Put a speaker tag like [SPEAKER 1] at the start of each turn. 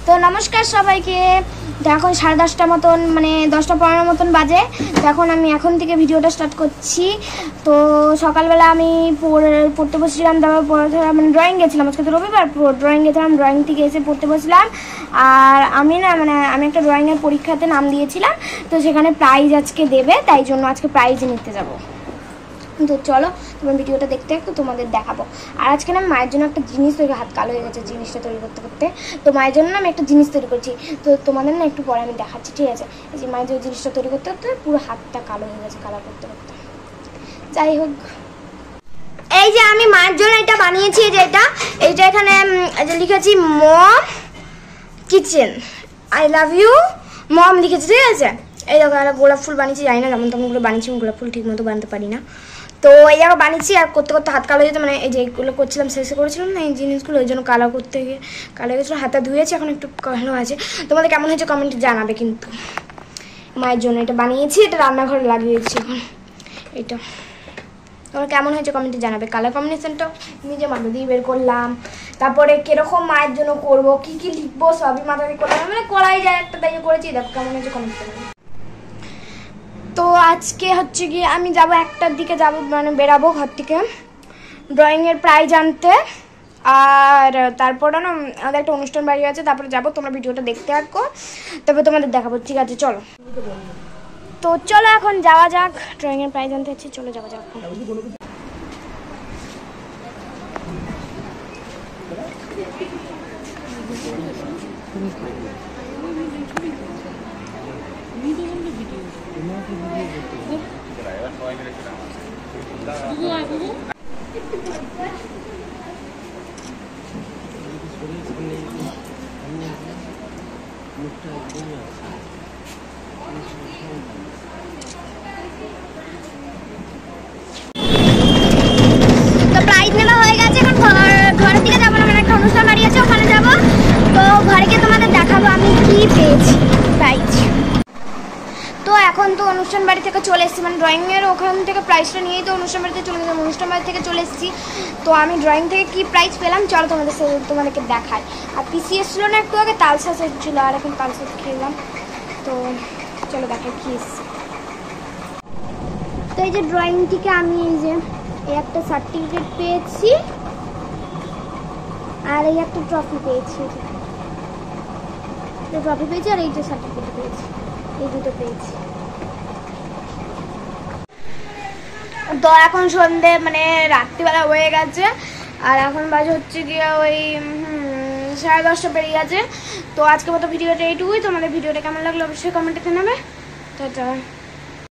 [SPEAKER 1] তো নমস্কার সবাইকে। তো এখন 10:30 মতন, মানে 10:15 মতন বাজে। তো আমি এখন থেকে ভিডিওটা স্টার্ট করছি। তো সকালবেলা আমি পড়তে বসেছিলাম, তারপর পড়াশোনা মানে ড্রয়িং গেছিলাম, আজকে তো রবিবার, ড্রয়িং গেছিলাম, ড্রয়িং থেকে এসে পড়তে বসলাম। আর আমি একটা ড্রয়িংয়ের পরীক্ষাতে নাম দিয়েছিলাম, তো সেখানে প্রাইজ আজকে দেবে, তাই জন্য আজকে প্রাইজ নিতে যাব। তো চলো তোমার ভিডিওটা দেখতে একটু তোমাদের দেখাবো। আর আজকে না মায়ের জন্য একটা জিনিস তৈরি, হাত কালো হয়ে গেছে জিনিসটা তৈরি করতে করতে, তো মায়ের জন্য আমি একটা জিনিস তৈরি করছি। তো তোমাদের না একটু পরে আমি দেখাচ্ছি, ঠিক আছে? এই যে মায়ের যে জিনিসটা তৈরি করতে করতে পুরো হাতটা কালো হয়ে গেছে কালার করতে করতে। যাই হোক, এই যে আমি মায়ের জন্য এটা বানিয়েছি, যে এইটা এখানে লিখেছি mom kitchen, I love you mom লিখেছি, ঠিক আছে? এই দেখো একটা গোলাপ ফুল বানিয়েছি, জানি না যেমন তেমনগুলো বানিয়েছি, গোলাপ ফুল ঠিক মতো বানাতে পারি না। তো এই জায়গা বানিয়েছি, আর করতে করতে হাত কালো হয়ে যেত, মানে এই যে এইগুলো করছিলাম, শেষে করেছিলাম না এই জিনিসগুলো, ওই জন্য কালো করতে গিয়ে কালো হয়ে গেছিলো। হাতটা ধুয়েছি, এখন একটু কালো আছে। তোমাদের কেমন হয়েছে কমেন্টে জানাবে কিন্তু। মায়ের জন্য এটা বানিয়েছি, এটা রান্নাঘরে লাগিয়েছি এখন। এইটা তোমার কেমন হয়েছে কমেন্টে জানাবে। কালার কম্বিনেশনটা নিজে মাথা দিয়ে বের করলাম, তারপরে কিরকম মায়ের জন্য করবো, কি কি লিখবো সবই মাথা দিয়ে করলাম, মানে করাই যায় একটা, তাই করেছি। দেখো কেমন হয়েছে কমেন্টে জানাবে। তো আজকে হচ্ছে গিয়ে আমি যাব 1টার দিকে যাব, মানে বেরাবো ঘর থেকে ড্রয়িংয়ের প্রাইজ আনতে। আর তারপরে না আমাদের একটা অনুষ্ঠান বাড়ি আছে, তারপরে যাবো। তোমরা ভিডিওটা দেখতে থাকো, তারপরে তোমাদের দেখাবো, ঠিক আছে? চলো, তো চলো এখন যাওয়া যাক, ড্রয়িংয়ের প্রাইজ আনতে হচ্ছে, চলো যাওয়া যাক। তো প্রাইজ নেওয়া হয়ে গেছে, এখন ঘরের দিকে যাবো না, মানে একটা অনুষ্ঠান বাড়ি আছে ওখানে যাবো। তো ঘরে গিয়ে তোমাদের দেখাবো আমি কি পেয়েছি প্রাইজ। তো এখন তো অনুষ্ঠান বাড়ি থেকে চলে এসেছি, মানে ড্রয়িংয়ের ওখান থেকে প্রাইজটা নিয়েই তো অনুষ্ঠান বাড়িতে চলে গেলাম, অনুষ্ঠান বাড়ি থেকে চলে এসেছি। তো আমি ড্রয়িং থেকে কি প্রাইজ পেলাম চলো তোমাদেরকে দেখাই। আর পিসি এসেছিলো না একটু আগে, তালশাঁস এসেছিলো, আর এখন তালশাঁস খেলাম। তো চলো দেখাই কি এসেছে। তো এই যে ড্রয়িং থেকে আমি এই একটা সার্টিফিকেট পেয়েছি, আর এই একটা ট্রফি পেয়েছি, আর এইটা সার্টিফিকেট পেয়েছি, এই দুটো পেয়েছি। তো এখন সন্ধে, মানে রাত্রিবেলা হয়ে গেছে, আর এখন বাজে হচ্ছে গিয়ে ওই 10:30 পেরিয়ে গেছে। তো আজকের মতো ভিডিওটা এইটুকুই। তোমাদের ভিডিওটা কেমন লাগলো অবশ্যই কমেন্টে জানাবে। টাটা।